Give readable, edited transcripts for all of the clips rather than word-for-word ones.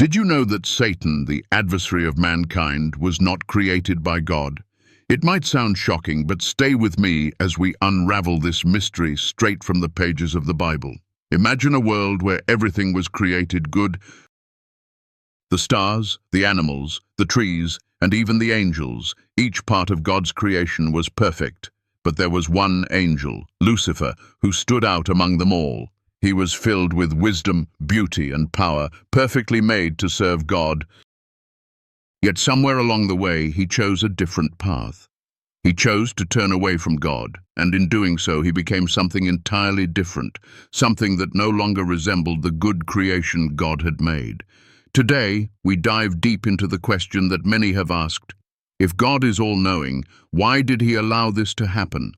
Did you know that Satan, the adversary of mankind, was not created by God? It might sound shocking, but stay with me as we unravel this mystery straight from the pages of the Bible. Imagine a world where everything was created good. The stars, the animals, the trees, and even the angels, each part of God's creation was perfect. But there was one angel, Lucifer, who stood out among them all. He was filled with wisdom, beauty, and power, perfectly made to serve God. Yet somewhere along the way, he chose a different path. He chose to turn away from God, and in doing so, he became something entirely different, something that no longer resembled the good creation God had made. Today, we dive deep into the question that many have asked. If God is all-knowing, why did he allow this to happen?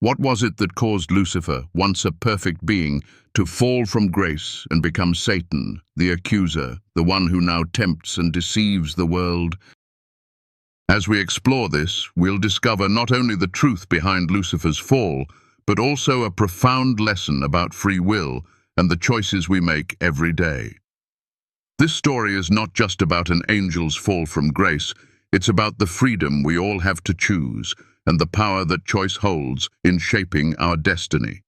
What was it that caused Lucifer, once a perfect being, to fall from grace and become Satan, the accuser, the one who now tempts and deceives the world? As we explore this, we'll discover not only the truth behind Lucifer's fall, but also a profound lesson about free will and the choices we make every day. This story is not just about an angel's fall from grace, it's about the freedom we all have to choose and the power that choice holds in shaping our destiny.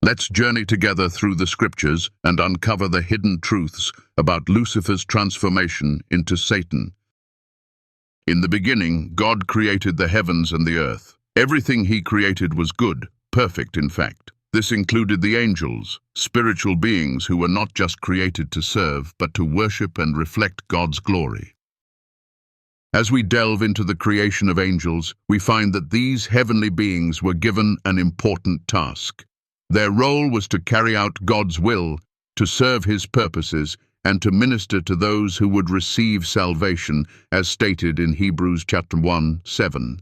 Let's journey together through the scriptures and uncover the hidden truths about Lucifer's transformation into Satan. In the beginning, God created the heavens and the earth. Everything he created was good, perfect in fact. This included the angels, spiritual beings who were not just created to serve, but to worship and reflect God's glory. As we delve into the creation of angels, we find that these heavenly beings were given an important task. Their role was to carry out God's will, to serve his purposes, and to minister to those who would receive salvation, as stated in Hebrews chapter 1:7.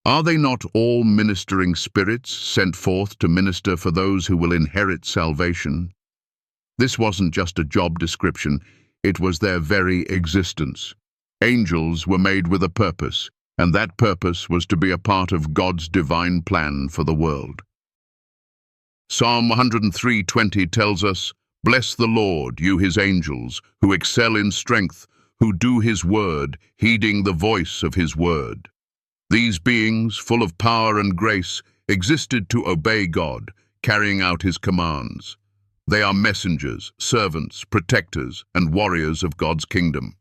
Are they not all ministering spirits sent forth to minister for those who will inherit salvation? This wasn't just a job description, it was their very existence. Angels were made with a purpose, and that purpose was to be a part of God's divine plan for the world. Psalm 103:20 tells us, "Bless the Lord, you his angels, who excel in strength, who do his word, heeding the voice of his word." These beings, full of power and grace, existed to obey God, carrying out his commands. They are messengers, servants, protectors, and warriors of God's kingdom.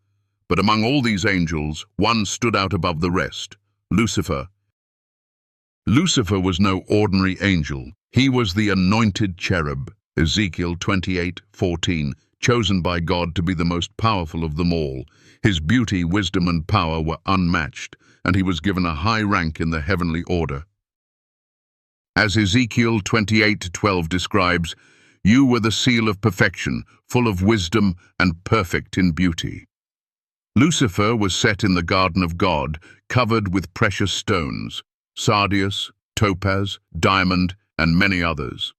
But among all these angels, one stood out above the rest, Lucifer. Lucifer was no ordinary angel. He was the anointed cherub, Ezekiel 28:14, chosen by God to be the most powerful of them all. His beauty, wisdom, and power were unmatched, and he was given a high rank in the heavenly order. As Ezekiel 28:12 describes, "You were the seal of perfection, full of wisdom and perfect in beauty." Lucifer was set in the garden of God, covered with precious stones, sardius, topaz, diamond, and many others.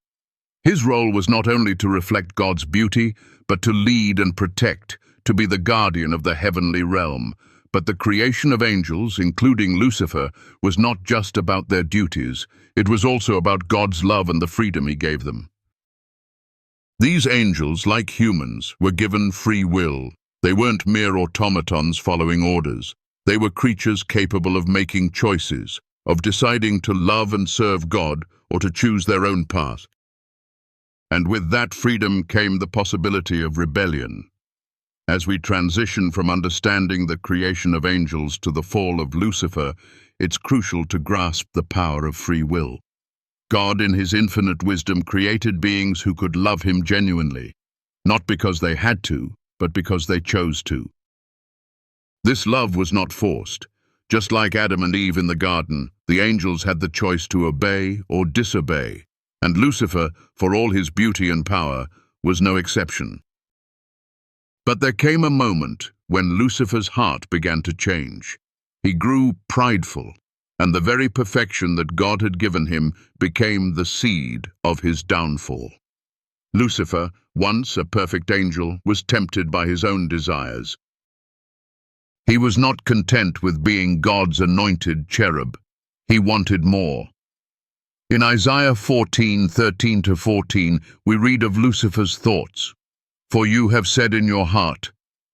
His role was not only to reflect God's beauty, but to lead and protect, to be the guardian of the heavenly realm. But the creation of angels, including Lucifer, was not just about their duties, it was also about God's love and the freedom he gave them. These angels, like humans, were given free will. They weren't mere automatons following orders. They were creatures capable of making choices, of deciding to love and serve God or to choose their own path. And with that freedom came the possibility of rebellion. As we transition from understanding the creation of angels to the fall of Lucifer, it's crucial to grasp the power of free will. God, in his infinite wisdom, created beings who could love him genuinely, not because they had to, but because they chose to. This love was not forced. Just like Adam and Eve in the garden, the angels had the choice to obey or disobey, and Lucifer, for all his beauty and power, was no exception. But there came a moment when Lucifer's heart began to change. He grew prideful, and the very perfection that God had given him became the seed of his downfall. Lucifer, once a perfect angel, was tempted by his own desires. He was not content with being God's anointed cherub. He wanted more. In Isaiah 14:13-14, we read of Lucifer's thoughts. "For you have said in your heart,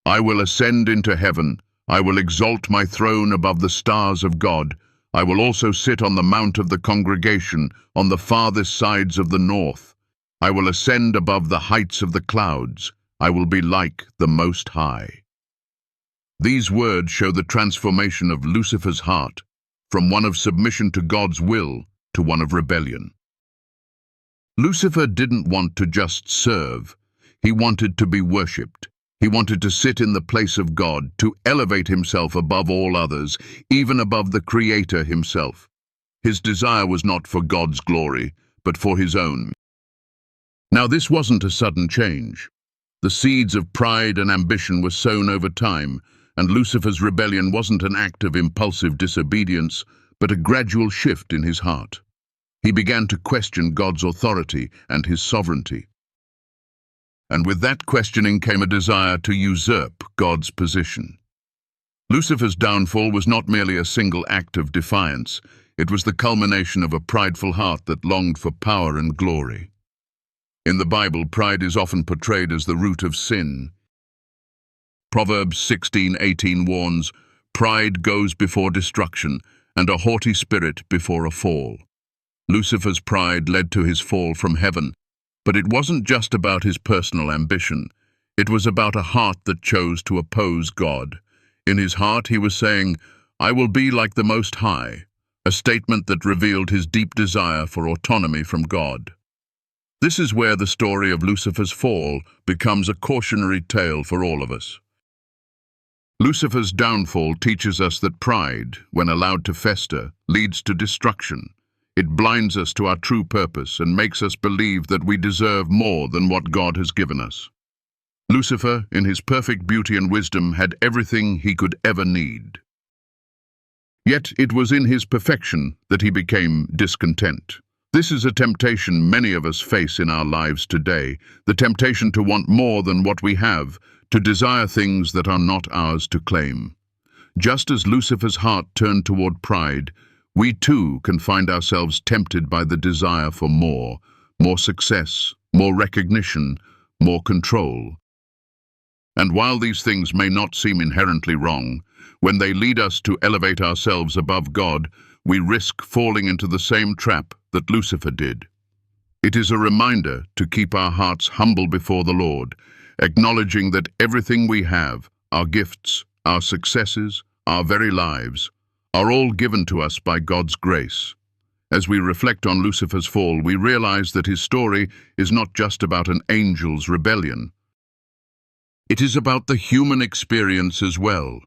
I will ascend into heaven. I will exalt my throne above the stars of God. I will also sit on the mount of the congregation, on the farthest sides of the north. I will ascend above the heights of the clouds. I will be like the Most High. These words show the transformation of Lucifer's heart from one of submission to God's will to one of rebellion. Lucifer didn't want to just serve. He wanted to be worshipped. He wanted to sit in the place of God, to elevate himself above all others, even above the Creator himself. His desire was not for God's glory, but for his own. Now, this wasn't a sudden change. The seeds of pride and ambition were sown over time, and Lucifer's rebellion wasn't an act of impulsive disobedience, but a gradual shift in his heart. He began to question God's authority and his sovereignty. And with that questioning came a desire to usurp God's position. Lucifer's downfall was not merely a single act of defiance. It was the culmination of a prideful heart that longed for power and glory. In the Bible, pride is often portrayed as the root of sin. Proverbs 16:18 warns, "Pride goes before destruction, and a haughty spirit before a fall." Lucifer's pride led to his fall from heaven, but it wasn't just about his personal ambition. It was about a heart that chose to oppose God. In his heart, he was saying, "I will be like the Most High," a statement that revealed his deep desire for autonomy from God. This is where the story of Lucifer's fall becomes a cautionary tale for all of us. Lucifer's downfall teaches us that pride, when allowed to fester, leads to destruction. It blinds us to our true purpose and makes us believe that we deserve more than what God has given us. Lucifer, in his perfect beauty and wisdom, had everything he could ever need. Yet it was in his perfection that he became discontent. This is a temptation many of us face in our lives today, the temptation to want more than what we have, to desire things that are not ours to claim. Just as Lucifer's heart turned toward pride, we too can find ourselves tempted by the desire for more success, more recognition, more control. And while these things may not seem inherently wrong, when they lead us to elevate ourselves above God, we risk falling into the same trap that Lucifer did. It is a reminder to keep our hearts humble before the Lord, acknowledging that everything we have, our gifts, our successes, our very lives, are all given to us by God's grace. As we reflect on Lucifer's fall, we realize that his story is not just about an angel's rebellion. It is about the human experience as well.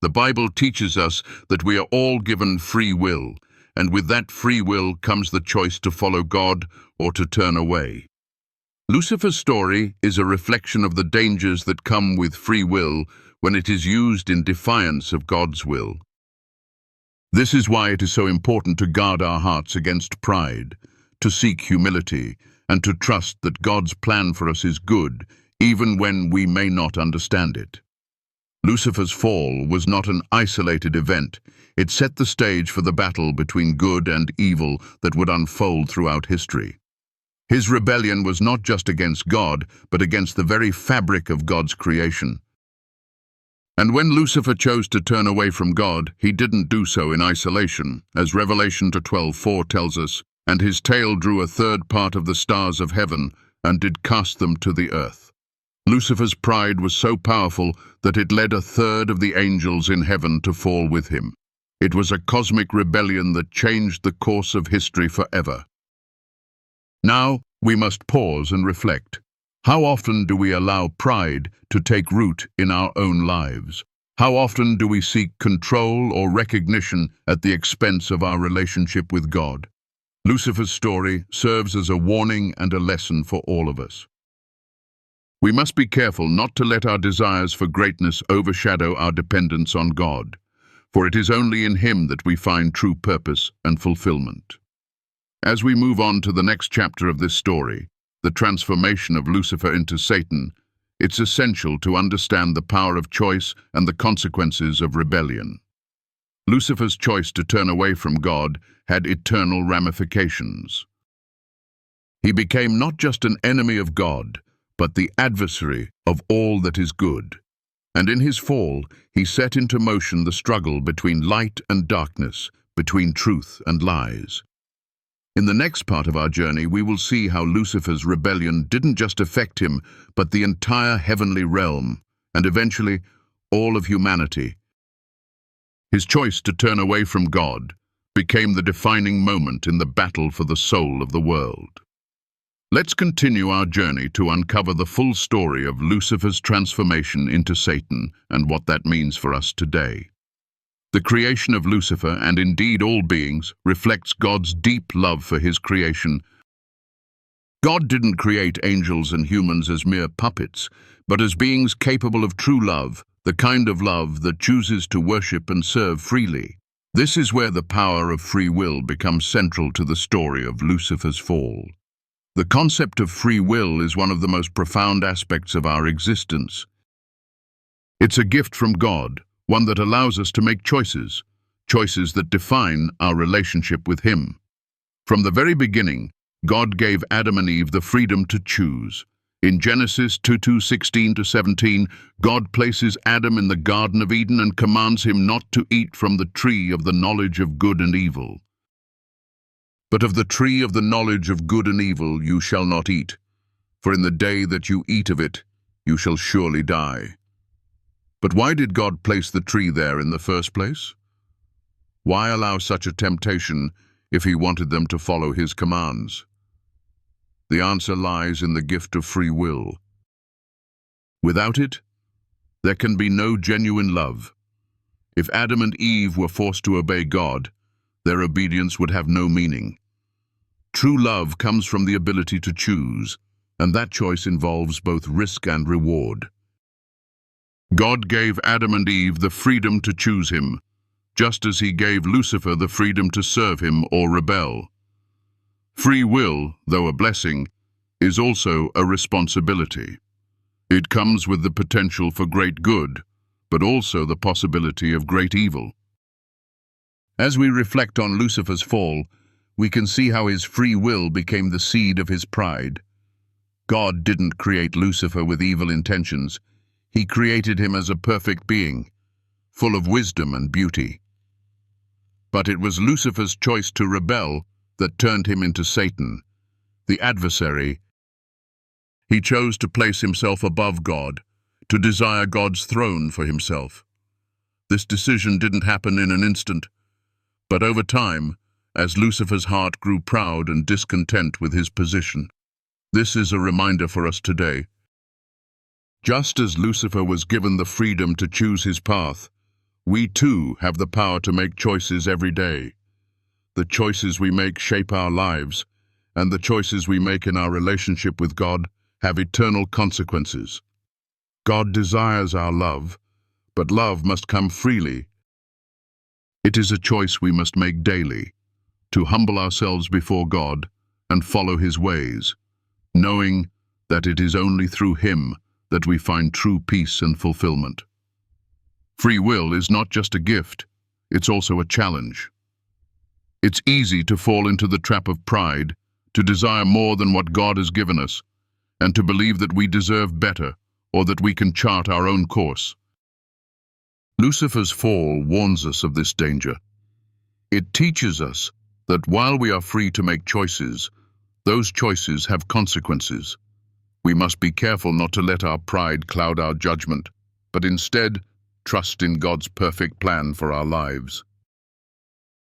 The Bible teaches us that we are all given free will, and with that free will comes the choice to follow God or to turn away. Lucifer's story is a reflection of the dangers that come with free will when it is used in defiance of God's will. This is why it is so important to guard our hearts against pride, to seek humility, and to trust that God's plan for us is good, even when we may not understand it. Lucifer's fall was not an isolated event. It set the stage for the battle between good and evil that would unfold throughout history. His rebellion was not just against God, but against the very fabric of God's creation. And when Lucifer chose to turn away from God, he didn't do so in isolation, as Revelation 12:4 tells us, "And his tail drew a third part of the stars of heaven, and did cast them to the earth." Lucifer's pride was so powerful that it led a third of the angels in heaven to fall with him. It was a cosmic rebellion that changed the course of history forever. Now, we must pause and reflect. How often do we allow pride to take root in our own lives? How often do we seek control or recognition at the expense of our relationship with God? Lucifer's story serves as a warning and a lesson for all of us. We must be careful not to let our desires for greatness overshadow our dependence on God, for it is only in Him that we find true purpose and fulfillment. As we move on to the next chapter of this story, the transformation of Lucifer into Satan, it's essential to understand the power of choice and the consequences of rebellion. Lucifer's choice to turn away from God had eternal ramifications. He became not just an enemy of God, but the adversary of all that is good. And in his fall, he set into motion the struggle between light and darkness, between truth and lies. In the next part of our journey, we will see how Lucifer's rebellion didn't just affect him, but the entire heavenly realm, and eventually all of humanity. His choice to turn away from God became the defining moment in the battle for the soul of the world. Let's continue our journey to uncover the full story of Lucifer's transformation into Satan and what that means for us today. The creation of Lucifer, and indeed all beings, reflects God's deep love for his creation. God didn't create angels and humans as mere puppets, but as beings capable of true love, the kind of love that chooses to worship and serve freely. This is where the power of free will becomes central to the story of Lucifer's fall. The concept of free will is one of the most profound aspects of our existence. It's a gift from God, one that allows us to make choices that define our relationship with Him. From the very beginning, God gave Adam and Eve the freedom to choose. In Genesis 2:16-17, God places Adam in the Garden of Eden and commands him not to eat from the tree of the knowledge of good and evil. But of the tree of the knowledge of good and evil you shall not eat, for in the day that you eat of it, you shall surely die. But why did God place the tree there in the first place? Why allow such a temptation if He wanted them to follow His commands? The answer lies in the gift of free will. Without it, there can be no genuine love. If Adam and Eve were forced to obey God, their obedience would have no meaning. True love comes from the ability to choose, and that choice involves both risk and reward. God gave Adam and Eve the freedom to choose Him, just as He gave Lucifer the freedom to serve Him or rebel. Free will, though a blessing, is also a responsibility. It comes with the potential for great good, but also the possibility of great evil. As we reflect on Lucifer's fall, we can see how his free will became the seed of his pride. God didn't create Lucifer with evil intentions. He created him as a perfect being, full of wisdom and beauty. But it was Lucifer's choice to rebel that turned him into Satan, the adversary. He chose to place himself above God, to desire God's throne for himself. This decision didn't happen in an instant, but over time, as Lucifer's heart grew proud and discontent with his position. This is a reminder for us today. Just as Lucifer was given the freedom to choose his path, we too have the power to make choices every day. The choices we make shape our lives, and the choices we make in our relationship with God have eternal consequences. God desires our love, but love must come freely. It is a choice we must make daily, to humble ourselves before God and follow His ways, knowing that it is only through Him that we find true peace and fulfillment. Free will is not just a gift, it's also a challenge. It's easy to fall into the trap of pride, to desire more than what God has given us, and to believe that we deserve better or that we can chart our own course. Lucifer's fall warns us of this danger. It teaches us that while we are free to make choices, those choices have consequences. We must be careful not to let our pride cloud our judgment, but instead trust in God's perfect plan for our lives.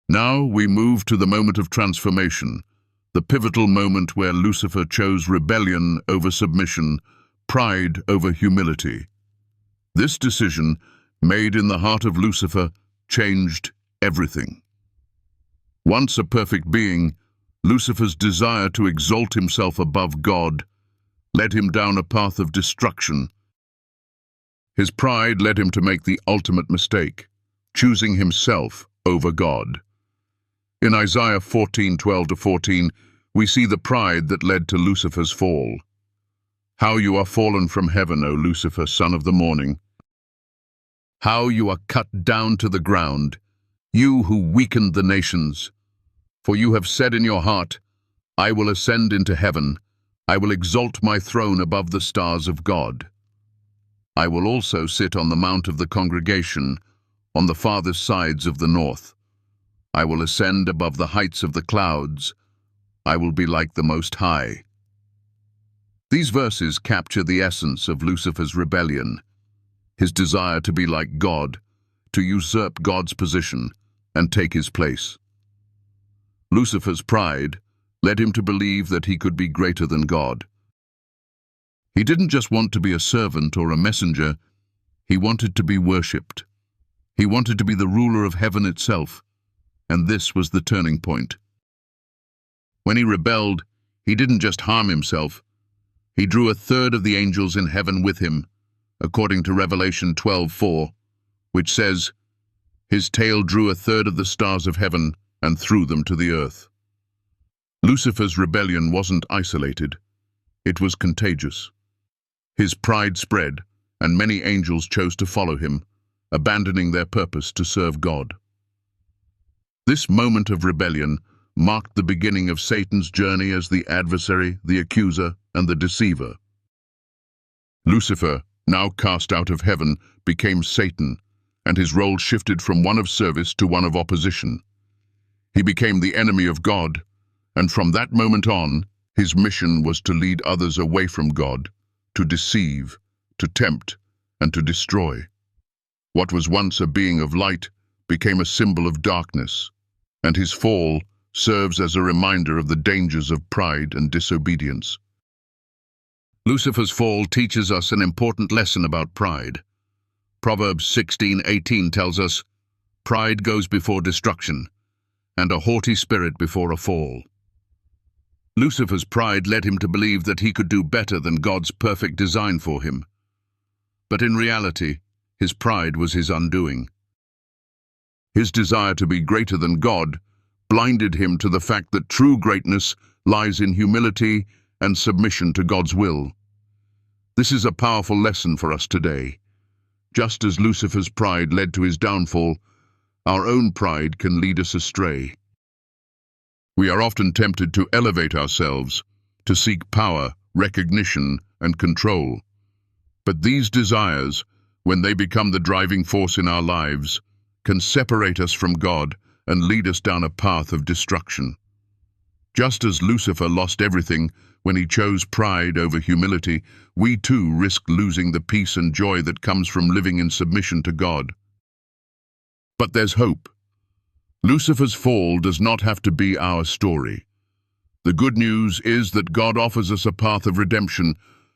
Now we move to the moment of transformation, the pivotal moment where Lucifer chose rebellion over submission, pride over humility. This decision, made in the heart of Lucifer, changed everything. Once a perfect being, Lucifer's desire to exalt himself above God led him down a path of destruction. His pride led him to make the ultimate mistake, choosing himself over God. In Isaiah 14:12-14, we see the pride that led to Lucifer's fall. How you are fallen from heaven, O Lucifer, son of the morning. How you are cut down to the ground, you who weakened the nations. For you have said in your heart, I will ascend into heaven, I will exalt my throne above the stars of God. I will also sit on the mount of the congregation, on the farthest sides of the north. I will ascend above the heights of the clouds. I will be like the Most High. These verses capture the essence of Lucifer's rebellion, his desire to be like God, to usurp God's position and take his place. Lucifer's pride led him to believe that he could be greater than God. He didn't just want to be a servant or a messenger, he wanted to be worshipped. He wanted to be the ruler of heaven itself, and this was the turning point. When he rebelled, he didn't just harm himself, he drew a third of the angels in heaven with him, according to Revelation 12:4, which says, "His tail drew a third of the stars of heaven and threw them to the earth." Lucifer's rebellion wasn't isolated, it was contagious. His pride spread, and many angels chose to follow him, abandoning their purpose to serve God. This moment of rebellion marked the beginning of Satan's journey as the adversary, the accuser, and the deceiver. Lucifer, now cast out of heaven, became Satan, and his role shifted from one of service to one of opposition. He became the enemy of God, and from that moment on, his mission was to lead others away from God, to deceive, to tempt, and to destroy. What was once a being of light became a symbol of darkness, and his fall serves as a reminder of the dangers of pride and disobedience. Lucifer's fall teaches us an important lesson about pride. Proverbs 16:18 tells us, "Pride goes before destruction, and a haughty spirit before a fall." Lucifer's pride led him to believe that he could do better than God's perfect design for him. But in reality, his pride was his undoing. His desire to be greater than God blinded him to the fact that true greatness lies in humility and submission to God's will. This is a powerful lesson for us today. Just as Lucifer's pride led to his downfall, our own pride can lead us astray. We are often tempted to elevate ourselves, to seek power, recognition, and control. But these desires, when they become the driving force in our lives, can separate us from God and lead us down a path of destruction. Just as Lucifer lost everything when he chose pride over humility, we too risk losing the peace and joy that comes from living in submission to God. But there's hope. Lucifer's fall does not have to be our story. The good news is that God offers us a path of redemption,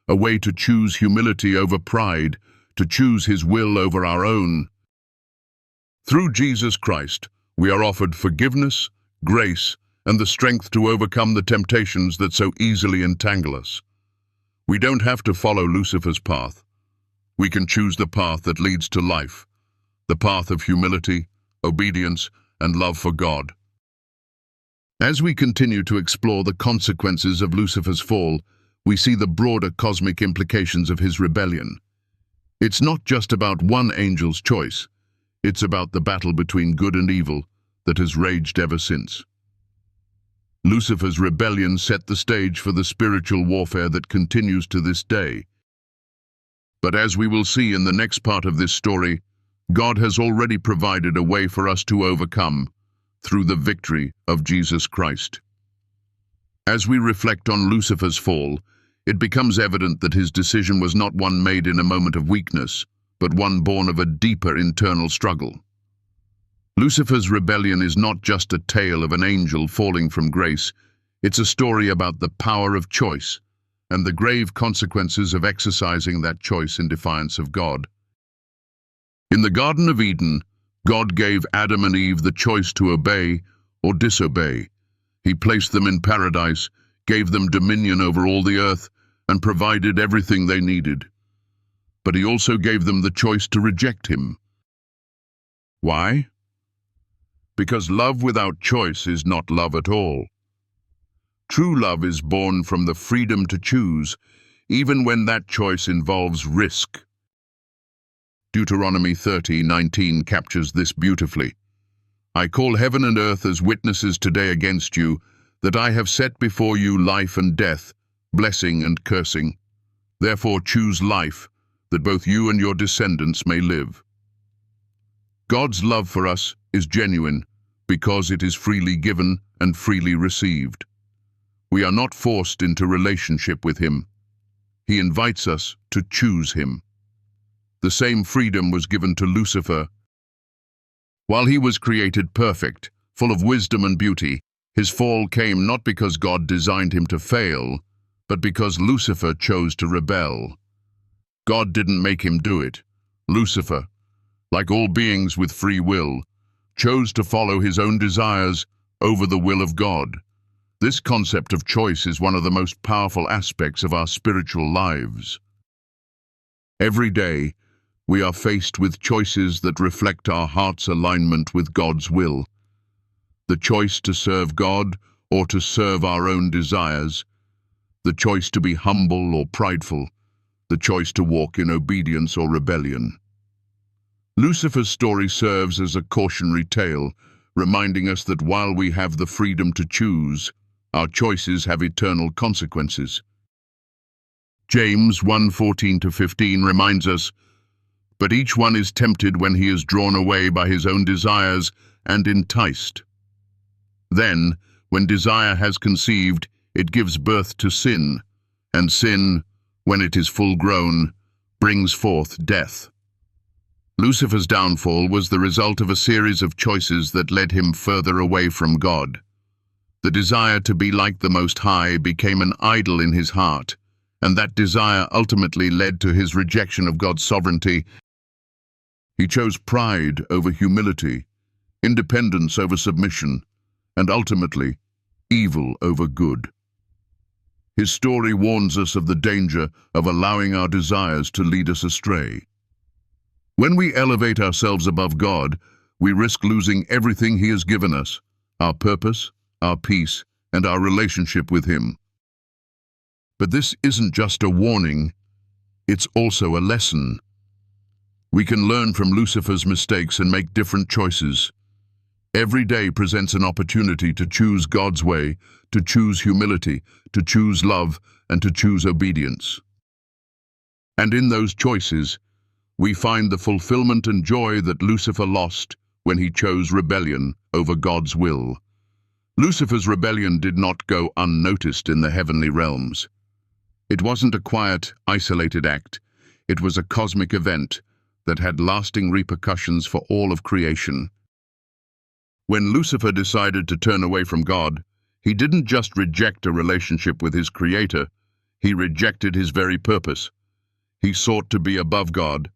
a way to choose humility over pride, to choose His will over our own. Through Jesus Christ, we are offered forgiveness, grace, and the strength to overcome the temptations that so easily entangle us. We don't have to follow Lucifer's path. We can choose the path that leads to life, the path of humility, obedience, and love for God. As we continue to explore the consequences of Lucifer's fall, we see the broader cosmic implications of his rebellion. It's not just about one angel's choice. It's about the battle between good and evil that has raged ever since. Lucifer's rebellion set the stage for the spiritual warfare that continues to this day. But as we will see in the next part of this story, God has already provided a way for us to overcome through the victory of Jesus Christ. As we reflect on Lucifer's fall, it becomes evident that his decision was not one made in a moment of weakness, but one born of a deeper internal struggle. Lucifer's rebellion is not just a tale of an angel falling from grace, it's a story about the power of choice and the grave consequences of exercising that choice in defiance of God. In the Garden of Eden, God gave Adam and Eve the choice to obey or disobey. He placed them in paradise, gave them dominion over all the earth, and provided everything they needed. But he also gave them the choice to reject him. Why? Because love without choice is not love at all. True love is born from the freedom to choose, even when that choice involves risk. Deuteronomy 30:19 captures this beautifully. I call heaven and earth as witnesses today against you, that I have set before you life and death, blessing and cursing. Therefore choose life, that both you and your descendants may live. God's love for us is genuine because it is freely given and freely received. We are not forced into relationship with Him. He invites us to choose Him. The same freedom was given to Lucifer. While he was created perfect, full of wisdom and beauty, his fall came not because God designed him to fail, but because Lucifer chose to rebel. God didn't make him do it. Lucifer, like all beings with free will, chose to follow his own desires over the will of God. This concept of choice is one of the most powerful aspects of our spiritual lives. Every day, we are faced with choices that reflect our heart's alignment with God's will. The choice to serve God or to serve our own desires, the choice to be humble or prideful, the choice to walk in obedience or rebellion. Lucifer's story serves as a cautionary tale, reminding us that while we have the freedom to choose, our choices have eternal consequences. James 1:14-15 reminds us, "But each one is tempted when he is drawn away by his own desires and enticed. Then, when desire has conceived, it gives birth to sin, and sin, when it is full grown, brings forth death." Lucifer's downfall was the result of a series of choices that led him further away from God. The desire to be like the Most High became an idol in his heart, and that desire ultimately led to his rejection of God's sovereignty. He chose pride over humility, independence over submission, and ultimately, evil over good. His story warns us of the danger of allowing our desires to lead us astray. When we elevate ourselves above God, we risk losing everything He has given us, our purpose, our peace, and our relationship with Him. But this isn't just a warning, it's also a lesson. We can learn from Lucifer's mistakes and make different choices. Every day presents an opportunity to choose God's way, to choose humility, to choose love, and to choose obedience. And in those choices, we find the fulfillment and joy that Lucifer lost when he chose rebellion over God's will. Lucifer's rebellion did not go unnoticed in the heavenly realms. It wasn't a quiet, isolated act. It was a cosmic event that had lasting repercussions for all of creation. When Lucifer decided to turn away from God, he didn't just reject a relationship with his Creator, he rejected his very purpose. He sought to be above God,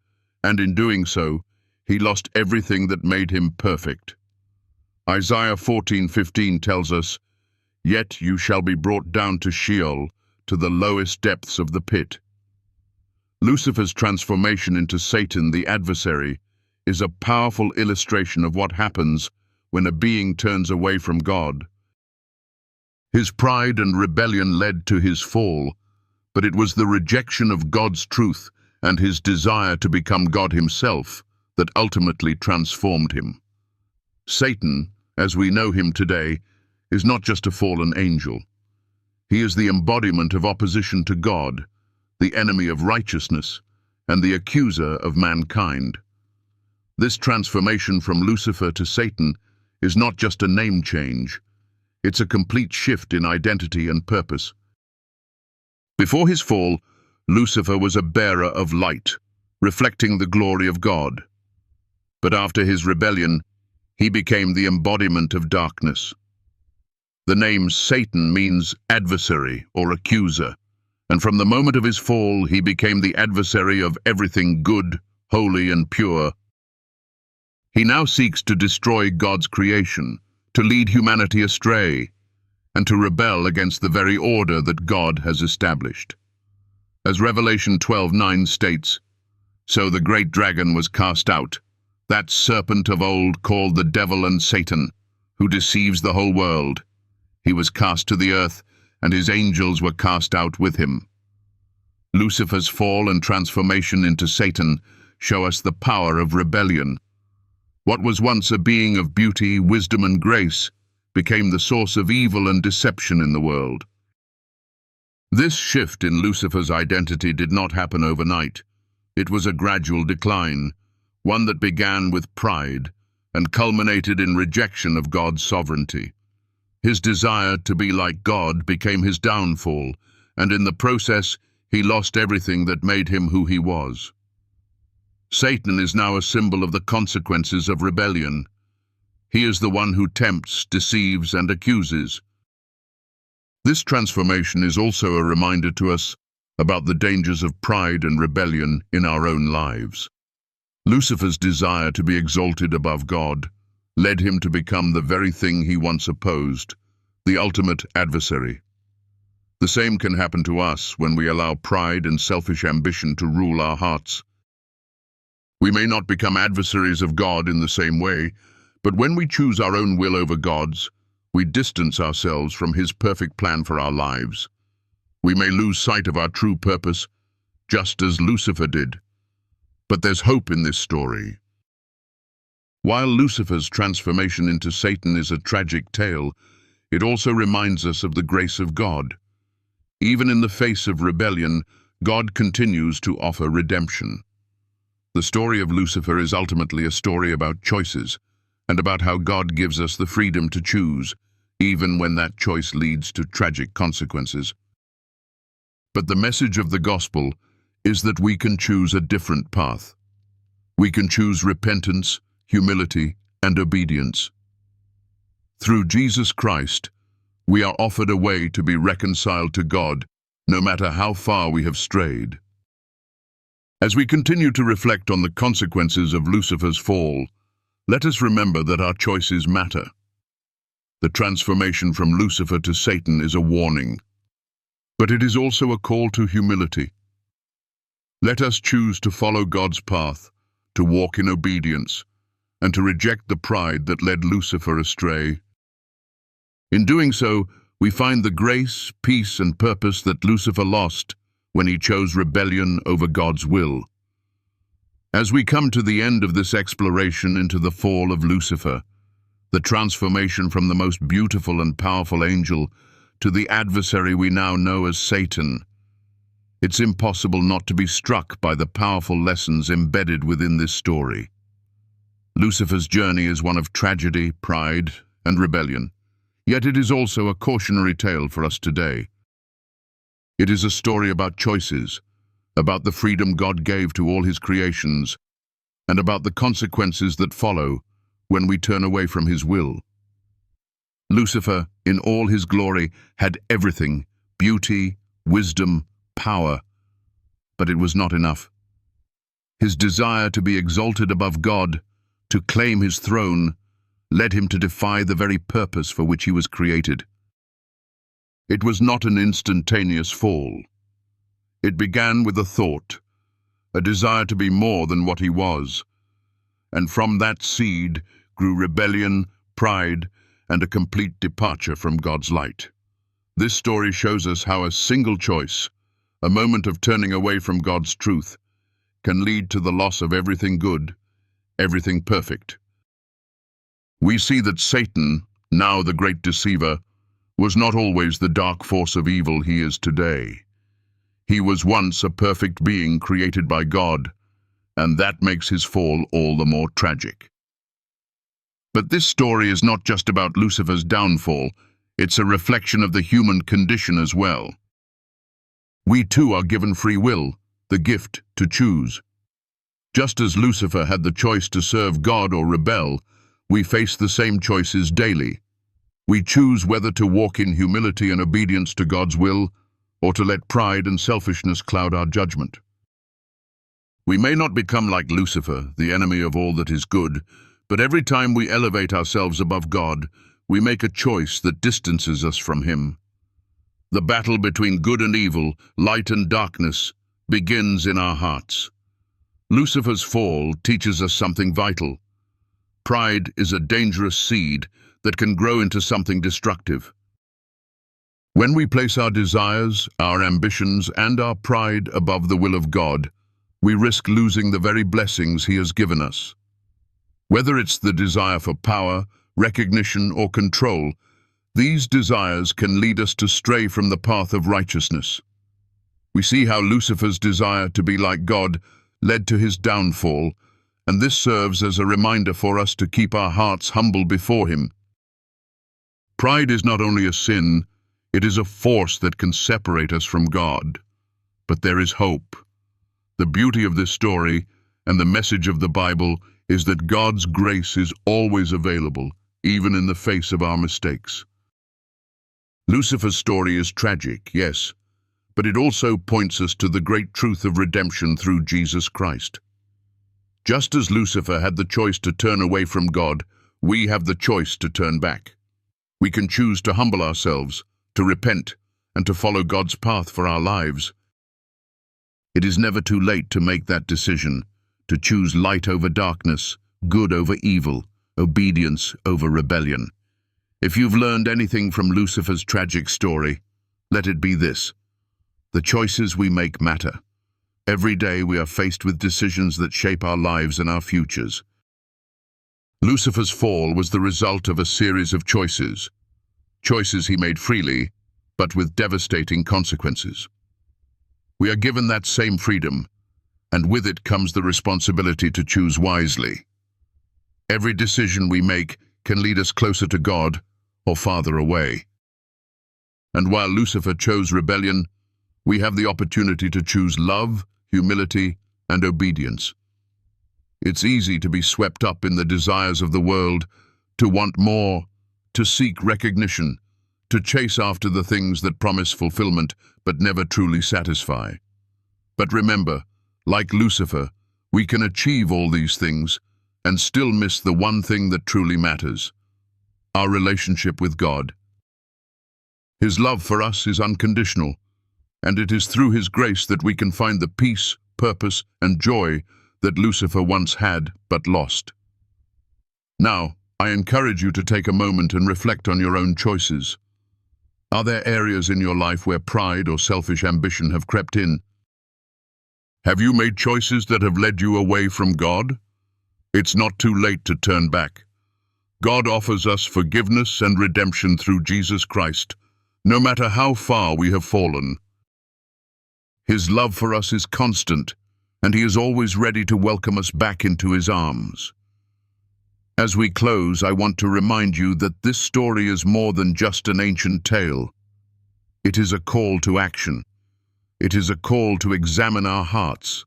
and in doing so, he lost everything that made him perfect. Isaiah 14:15 tells us, "Yet you shall be brought down to Sheol, to the lowest depths of the pit." Lucifer's transformation into Satan, the adversary, is a powerful illustration of what happens when a being turns away from God. His pride and rebellion led to his fall, but it was the rejection of God's truth and his desire to become God himself that ultimately transformed him. Satan, as we know him today, is not just a fallen angel. He is the embodiment of opposition to God, the enemy of righteousness, and the accuser of mankind. This transformation from Lucifer to Satan is not just a name change, it's a complete shift in identity and purpose. Before his fall, Lucifer was a bearer of light, reflecting the glory of God. But after his rebellion, he became the embodiment of darkness. The name Satan means adversary or accuser, and from the moment of his fall, he became the adversary of everything good, holy, and pure. He now seeks to destroy God's creation, to lead humanity astray, and to rebel against the very order that God has established. As Revelation 12:9 states, "So the great dragon was cast out, that serpent of old called the devil and Satan, who deceives the whole world. He was cast to the earth, and his angels were cast out with him." Lucifer's fall and transformation into Satan show us the power of rebellion. What was once a being of beauty, wisdom, and grace became the source of evil and deception in the world. This shift in Lucifer's identity did not happen overnight. It was a gradual decline, one that began with pride and culminated in rejection of God's sovereignty. His desire to be like God became his downfall, and in the process, he lost everything that made him who he was. Satan is now a symbol of the consequences of rebellion. He is the one who tempts, deceives, and accuses. This transformation is also a reminder to us about the dangers of pride and rebellion in our own lives. Lucifer's desire to be exalted above God led him to become the very thing he once opposed, the ultimate adversary. The same can happen to us when we allow pride and selfish ambition to rule our hearts. We may not become adversaries of God in the same way, but when we choose our own will over God's, we distance ourselves from his perfect plan for our lives. We may lose sight of our true purpose, just as Lucifer did. But there's hope in this story. While Lucifer's transformation into Satan is a tragic tale, it also reminds us of the grace of God. Even in the face of rebellion, God continues to offer redemption. The story of Lucifer is ultimately a story about choices, and about how God gives us the freedom to choose, even when that choice leads to tragic consequences. But the message of the gospel is that we can choose a different path. We can choose repentance, humility, and obedience. Through Jesus Christ, we are offered a way to be reconciled to God, no matter how far we have strayed. As we continue to reflect on the consequences of Lucifer's fall, let us remember that our choices matter. The transformation from Lucifer to Satan is a warning, but it is also a call to humility. Let us choose to follow God's path, to walk in obedience, and to reject the pride that led Lucifer astray. In doing so, we find the grace, peace, and purpose that Lucifer lost when he chose rebellion over God's will. As we come to the end of this exploration into the fall of Lucifer, the transformation from the most beautiful and powerful angel to the adversary we now know as Satan, it's impossible not to be struck by the powerful lessons embedded within this story. Lucifer's journey is one of tragedy, pride, and rebellion, yet it is also a cautionary tale for us today. It is a story about choices, about the freedom God gave to all his creations, and about the consequences that follow when we turn away from his will. Lucifer, in all his glory, had everything: beauty, wisdom, power. But it was not enough. His desire to be exalted above God, to claim his throne, led him to defy the very purpose for which he was created. It was not an instantaneous fall. It began with a thought, a desire to be more than what he was. And from that seed grew rebellion, pride, and a complete departure from God's light. This story shows us how a single choice, a moment of turning away from God's truth, can lead to the loss of everything good, everything perfect. We see that Satan, now the great deceiver, was not always the dark force of evil he is today. He was once a perfect being created by God, and that makes his fall all the more tragic. But this story is not just about Lucifer's downfall, it's a reflection of the human condition as well. We too are given free will, the gift to choose. Just as Lucifer had the choice to serve God or rebel, we face the same choices daily. We choose whether to walk in humility and obedience to God's will, or to let pride and selfishness cloud our judgment. We may not become like Lucifer, the enemy of all that is good, but every time we elevate ourselves above God, we make a choice that distances us from him. The battle between good and evil, light and darkness, begins in our hearts. Lucifer's fall teaches us something vital. Pride is a dangerous seed that can grow into something destructive. When we place our desires, our ambitions, and our pride above the will of God, we risk losing the very blessings he has given us. Whether it's the desire for power, recognition, or control, these desires can lead us to stray from the path of righteousness. We see how Lucifer's desire to be like God led to his downfall, and this serves as a reminder for us to keep our hearts humble before him. Pride is not only a sin, it is a force that can separate us from God. But there is hope. The beauty of this story and the message of the Bible is that God's grace is always available, even in the face of our mistakes. Lucifer's story is tragic, yes, but it also points us to the great truth of redemption through Jesus Christ. Just as Lucifer had the choice to turn away from God, we have the choice to turn back. We can choose to humble ourselves, to repent, and to follow God's path for our lives. It is never too late to make that decision, to choose light over darkness, good over evil, obedience over rebellion. If you've learned anything from Lucifer's tragic story, let it be this: the choices we make matter. Every day we are faced with decisions that shape our lives and our futures. Lucifer's fall was the result of a series of choices he made freely, but with devastating consequences. We are given that same freedom, and with it comes the responsibility to choose wisely. Every decision we make can lead us closer to God or farther away. And while Lucifer chose rebellion, we have the opportunity to choose love, humility, and obedience. It's easy to be swept up in the desires of the world, to want more, to seek recognition, to chase after the things that promise fulfillment but never truly satisfy. But remember, like Lucifer, we can achieve all these things and still miss the one thing that truly matters: our relationship with God. His love for us is unconditional, and it is through his grace that we can find the peace, purpose, and joy that Lucifer once had but lost. Now, I encourage you to take a moment and reflect on your own choices. Are there areas in your life where pride or selfish ambition have crept in? Have you made choices that have led you away from God? It's not too late to turn back. God offers us forgiveness and redemption through Jesus Christ, no matter how far we have fallen. His love for us is constant, and he is always ready to welcome us back into his arms. As we close, I want to remind you that this story is more than just an ancient tale. It is a call to action. It is a call to examine our hearts,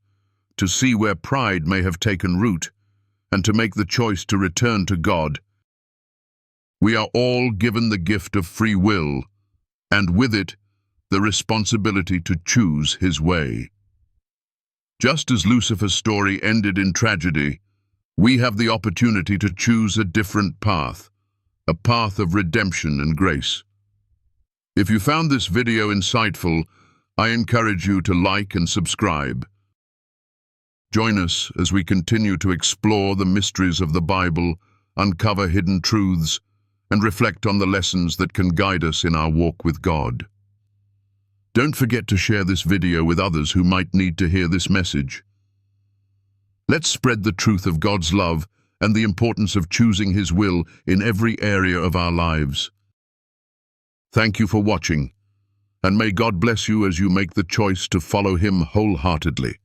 to see where pride may have taken root, and to make the choice to return to God. We are all given the gift of free will, and with it, the responsibility to choose his way. Just as Lucifer's story ended in tragedy, we have the opportunity to choose a different path, a path of redemption and grace. If you found this video insightful, I encourage you to like and subscribe. Join us as we continue to explore the mysteries of the Bible, uncover hidden truths, and reflect on the lessons that can guide us in our walk with God. Don't forget to share this video with others who might need to hear this message. Let's spread the truth of God's love and the importance of choosing his will in every area of our lives. Thank you for watching, and may God bless you as you make the choice to follow him wholeheartedly.